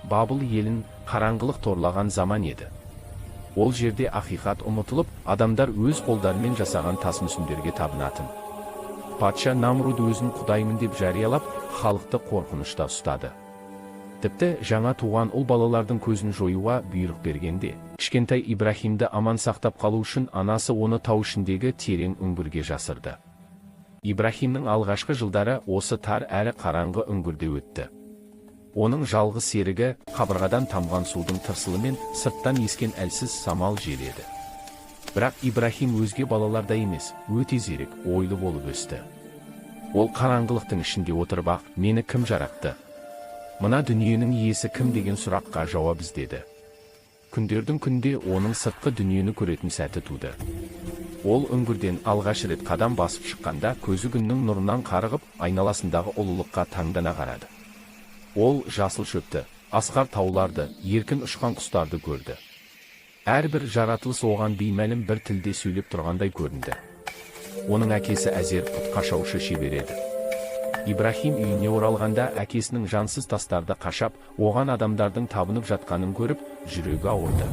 Бабыл елін қараңғылық торлаған заман еді. Ол жерде ақиқат ұмытылып, адамдар өз қолдарымен жасаған тас мүсіндерге табынатын. Патша Намруд өзін құдаймын деп жариялап, халықты қорқынышта ұстады. Тіпті жаңа туған ұл балалардың көзін жоюға бұйрық бергенде, кішкентай Ибрахимді аман сақтап қалу үшін анасы оны тау ішіндегі терең үңгірге жасырды. Ибрахимнің алғашқы жылдары осы тар әрі қараңғы үңгірде өтті. Оның жалғыз серігі қабырғадан тамған судың тырсылымен сырттан ескен әлсіз самал жел еді. Бірақ Ибрахим өзге балаларда емес, өте зерек, ойлы болып өсті. Ол қараңғылықтың ішінде отырып ақ, мені кім жаратты? Мына дүниенің иесі кім деген сұраққа жауап іздеді. Күндердің күнде оның сыртқы дүниені көретін сәті туды. Ол үңгірден алғаш рет қадам басып шыққанда көзі күннің нұрынан қарығып, айналасындағы ұлылыққа таңдана қарады. Ол жасыл шөпті, асқар тауларды, еркін ұшқан құстарды көрді. Әрбір жаратылыс оған беймәлім бір тілде сөйлеп тұрғандай көрінді. Оның әкесі әзер пұт қашаушы шебер еді. Ибрахим үйіне оралғанда әкесінің жансыз тастарды қашап, оған адамдардың табынып жатқанын көріп, жүрегі ауырды.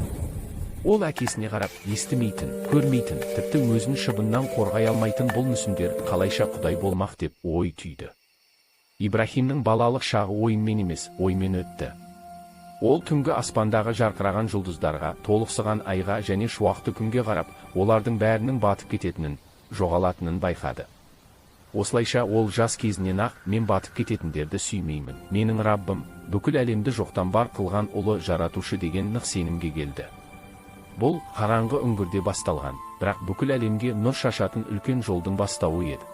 Ол әкесіне қарап, естімейтін, көрмейтін, тіпті өзін шыбыннан қорғай алмайтын бұл мүсіндер қалайша құдай болмақ деп ой түйді. Ибрахимнің балалық шағы ойынмен емес, оймен өтті. Ол түнгі аспандағы жарқыраған жұлдыздарға, толықсыған айға және шуақты күнге қарап, олардың бәрінің батып кететінін, жоғалатынын байқады. Осылайша ол жас кезінен ақ, мен батып кететіндерді сүймеймін. Менің Раббым, бүкіл әлемді жоқтан бар қылған ұлы жаратушы деген нық сенімге келді. Бұл қараңғы үңгірде басталған, бірақ бүкіл әлемге нұр шашатын үлкен жолдың бастауы еді.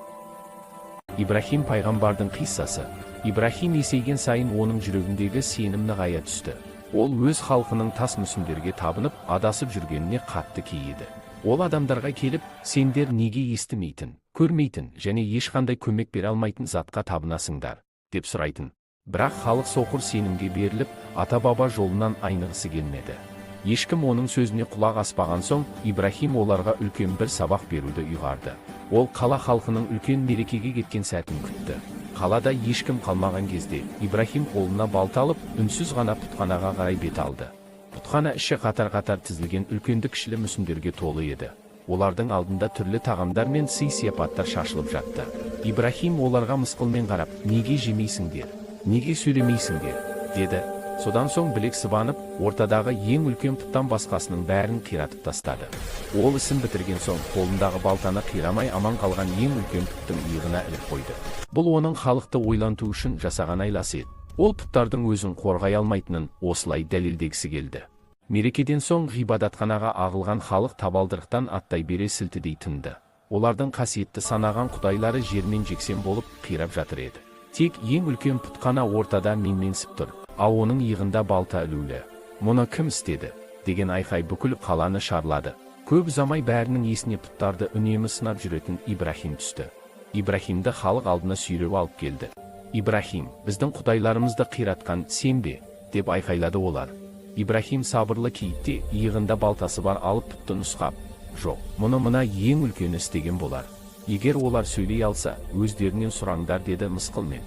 Ибрахим пайғамбардың қиссасы. Ибрахим есейген сайын оның жүрегіндегі сенім нығая түсті. Ол өз халқының тас мүсіндерге табынып, адасып жүргеніне қатты кейіді. Ол адамдарға келіп, сендер неге естімейтін, көрмейтін және ешқандай көмек бере алмайтын затқа табынасыңдар, деп сұрайтын. Бірақ халық соқыр сенімге беріліп, ата-баба жолынан айнығысы келмеді. Ешкім оның сөзіне құлақ аспаған соң, Ибрахим оларға үлкен бір сабақ беруді ұйғарды. Ол қала халқының үлкен мерекеге кеткен сәтін күтті. Қалада ешкім қалмаған кезде, Ибрахим қолына балта алып, үнсіз ғана пұтханаға қарай бет алды. Пұтхана іші қатар-қатар тізілген үлкенді-кішілі мүсіндерге толы еді. Олардың алдында түрлі тағамдар мен сый-сияпаттар шашылып жатты. Ибрахим оларға мысқылмен қарап, неге жемейсіңдер, неге сөйлемейсіңдер, деді. Содан соң білек сыбанып, ортадағы ең үлкен пұттан басқасының бәрін қиратып тастады. Ол ісін бітірген соң, қолындағы балтаны қирамай аман қалған ең үлкен пұттың иығына іліп қойды. Бұл оның халықты ойланту үшін жасаған айласы еді. Ол пұттардың өзін қорғай алмайтынын осылай дәлелдегісі келді. Мерекеден соң ғибадатханаға ағылған халық табалдырықтан аттай бере сілтідей тынды. Олардың қасиетті санаған құдайлары жермен жексен болып қирап жатыр еді. Тек ең үлкен пұт қана ортада менменсіп тұр, ал оның иығында балта ілулі. Мұны кім істеді? Деген айқай бүкіл қаланы шарлады. Көп ұзамай бәрінің есіне пұттарды үнемі сынап жүретін Ибрахим түсті. Ибрахимді халық алдына сүйреп алып келді. Ибрахим, біздің құдайларымызды қиратқан сен бе? Деп айқайлады олар. Ибрахим сабырлы кейіпте иығында балтасы бар алып пұтты нұсқап, жоқ, мұны мына ең үлкені істеген болар. Егер олар сөйлей алса, өздерінен сұраңдар, деді мысқылмен.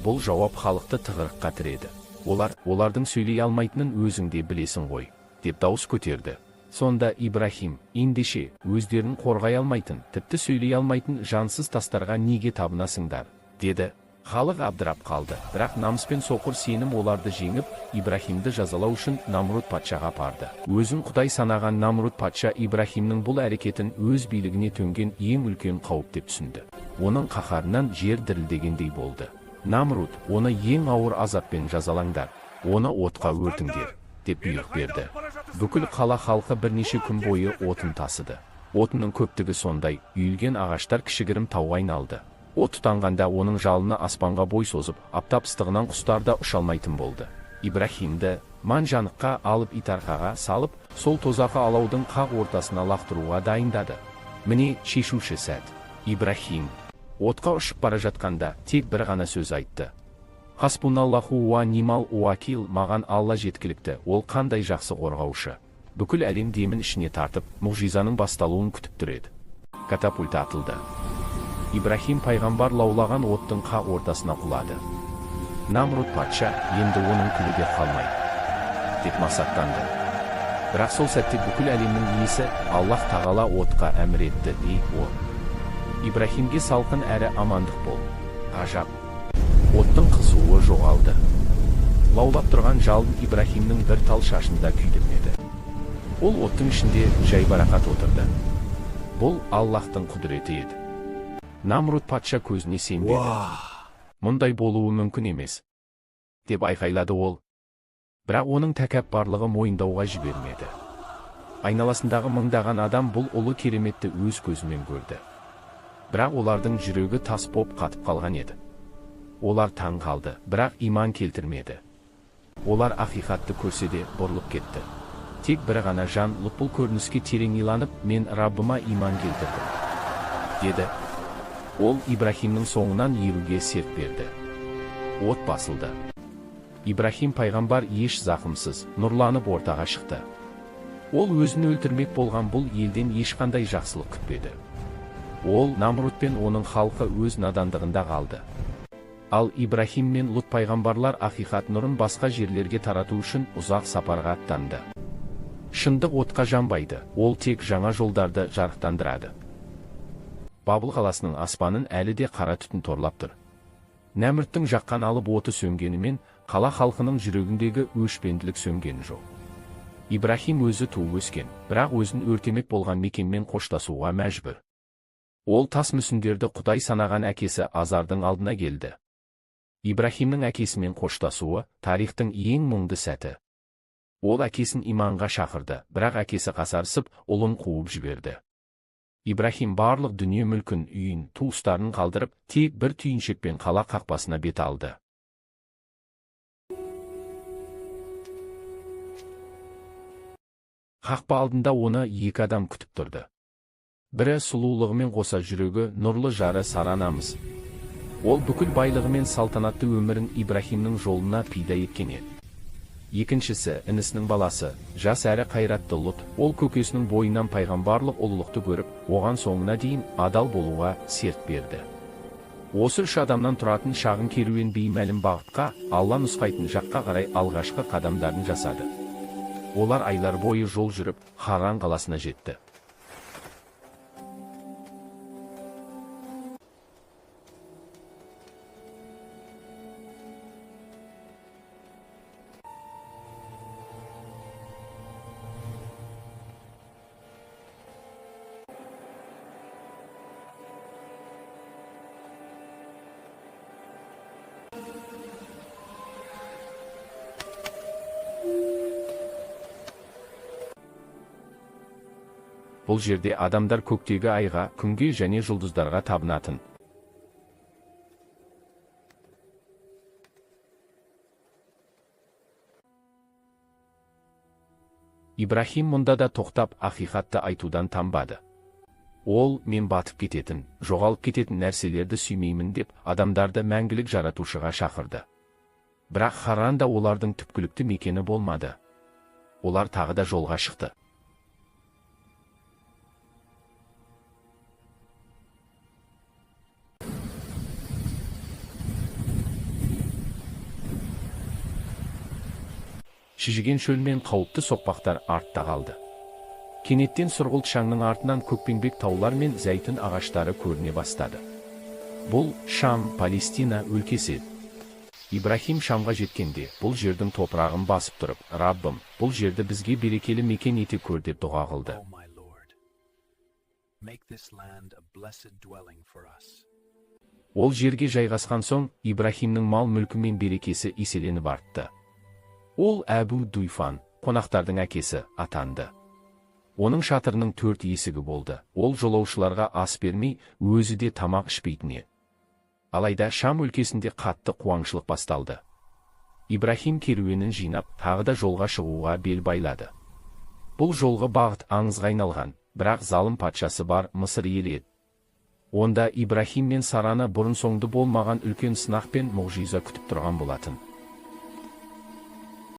Бұл жауап халықты тығырыққа тіреді. Олардың сөйлей алмайтынын өзіңде білесің ғой, деп дауыс көтерді. Сонда Ибрахим, ендеше, өздерін қорғай алмайтын, тіпті сөйлей алмайтын жансыз тастарға неге табынасыңдар, деді. Халық абдырап қалды, бірақ намыс пен соқыр сенім оларды жеңіп, Ибрахимді жазалау үшін Намруд патшаға апарды. Өзін құдай санаған Намруд патша Ибрахимнің бұл әрекетін өз билігіне төнген ең үлкен қауіп деп түсінді. Оның қаһарынан жер дірілдегендей болды. Намруд, оны ең ауыр азаппен жазалаңдар, оны отқа өртіңдер, деп бұйрық берді. Бүкіл қала халқы бірнеше күн бойы отын тасыды. Отынның көптігі сондай, үйілген ағаштар кішігірім тауға айналды. От тұтанғанда оның жалыны аспанға бой созып, аптап ыстығынан құстар да ұша алмайтын болды. Ибрахимді ман-жаныққа алып итарқаға салып, сол тозақы алаудың қақ ортасына лақтыруға дайындады. Міне шешуші сәт. Ибрахим отқа ұшып бара жатқанда тек бір ғана сөз айтты. Хасбуналлаху ва нимал уакил, маған Алла жеткілікті, ол қандай жақсы қорғаушы. Бүкіл әлем демін ішіне тартып, мұғжизаның басталуын күтіп тұр еді. Катапульт атылды. Ибрахим пайғамбар лаулаған оттың қақ ортасына құлады. Намруд патша енді оның күлуге қалмай, деп масаттанды. Бірақ сол сәтте бүкіл әлемнің иесі Аллах тағала отқа әмір етті, ол Ибрахимге салқын әрі амандық бол. Ғажап. Оттың қызуы жоғалды. Лаулап тұрған жалын Ибрахимнің бір тал шашында күйдірмеді. Ол оттың ішінде жайбарақат отырды. Бұл Аллахтың құдіреті еді. Намруд патша көзіне сенбеді. Мұндай болуы мүмкін емес, деп айқайлады ол. Бірақ оның тәкаппарлығы мойындауға жібермеді. Айналасындағы мыңдаған адам бұл ұлы кереметті өз көзімен көрді. Бірақ олардың жүрегі тас боп қатып қалған еді. Олар таң қалды, бірақ иман келтірмеді. Олар ақиқатты көрсе де бұрылып кетті. Тек бір ғана жан бұл көрініске терең иланып, мен Раббыма иман келтірдім, деді. Ол Ибрахимнің соңынан еруге серт берді. От басылды. Ибрахим пайғамбар еш зақымсыз, нұрланып ортаға шықты. Ол өзін өлтірмек болған бұл елден ешқандай жақсылық күтпеді. Ол Намруд пен оның халқы өз надандығында қалды. Ал Ибрахим мен Лут пайғамбарлар ақиқат нұрын басқа жерлерге тарату үшін ұзақ сапарға аттанды. Шындық отқа жанбайды, ол тек жаңа жолдарды жарықтандырады. Бабыл қаласының аспанын әлі де қара түтін торлап тұр. Нәмірттің жаққан алып оты сөнгенімен, қала халқының жүрегіндегі өшпенділік сөнгені жоқ. Ибрахим өзі туып өскен, бірақ өзін өртемек болған мекенмен қоштасуға мәжбүр. Ол тас мүсіндерді құдай санаған әкесі Азардың алдына келді. Ибрахимнің әкесімен қоштасуы тарихтың ең мұңды сәті. Ол әкесін иманға шақырды, бірақ әкесі қасарысып, ұлын қуып жіберді. Ибрахим барлық дүние мүлкін, үйін, туыстарын қалдырып, тек бір түйіншекпен қала қақпасына бет алды. Қақпа алдында оны екі адам күтіп тұрды. Бірі сұлулығымен қоса жүрегі нұрлы жары Сара анамыз. Ол бүкіл байлығымен салтанатты өмірін Ибрахимнің жолына пида еткен еді. Екіншісі, інісінің баласы, жас әрі қайратты Лут. Ол көкесінің бойынан пайғамбарлық ұлылықты көріп, оған соңына дейін адал болуға серт берді. Осы үш адамнан тұратын шағын керуен беймәлім бағытқа, Алла нұсқайтын жаққа қарай алғашқы қадамдарын жасады. Олар айлар бойы жол жүріп, Харран қаласына жетті. Бұл жерде адамдар көктегі айға, күнге және жұлдыздарға табынатын. Ибрахим мұнда да тоқтап ақиқатты айтудан танбады. Ол, мен батып кететін, жоғалып кететін нәрселерді сүймеймін деп, адамдарды мәңгілік жаратушыға шақырды. Бірақ Харранда олардың түпкілікті мекені болмады. Олар тағы да жолға шықты. Шижіген шөл мен қауіпті соқпақтар артта қалды. Кенеттен сұрғылт шаңның артынан көкпеңбек таулар мен зәйтүн ағаштары көріне бастады. Бұл Шам, Палестина өлкесі. Ибрахим Шамға жеткенде, бұл жердің топырағын басып тұрып, Раббым, бұл жерді бізге берекелі мекен ете көр деп дұға қылды. Ол жерге жайғасқан соң, Ибрахимнің мал мүлкі мен берекесі еселеніп артты. Ол Әбу Дуйфан, қонақтардың әкесі, атанды. Оның шатырының 4 есігі болды. Ол жолаушыларға ас бермей, өзі де тамақ ішпейтін еді. Алайда Шам өлкесінде қатты қуаңшылық басталды. Ибрахим керуенін жинап, тағы да жолға шығуға бел байлады. Бұл жолғы бағыт аңызға айналған, бірақ залым патшасы бар Мысыр елі еді. Онда Ибрахим мен Сараны бұрын соңды болмаған үлкен сынақ пен мұғжиза күтіп тұрған болатын.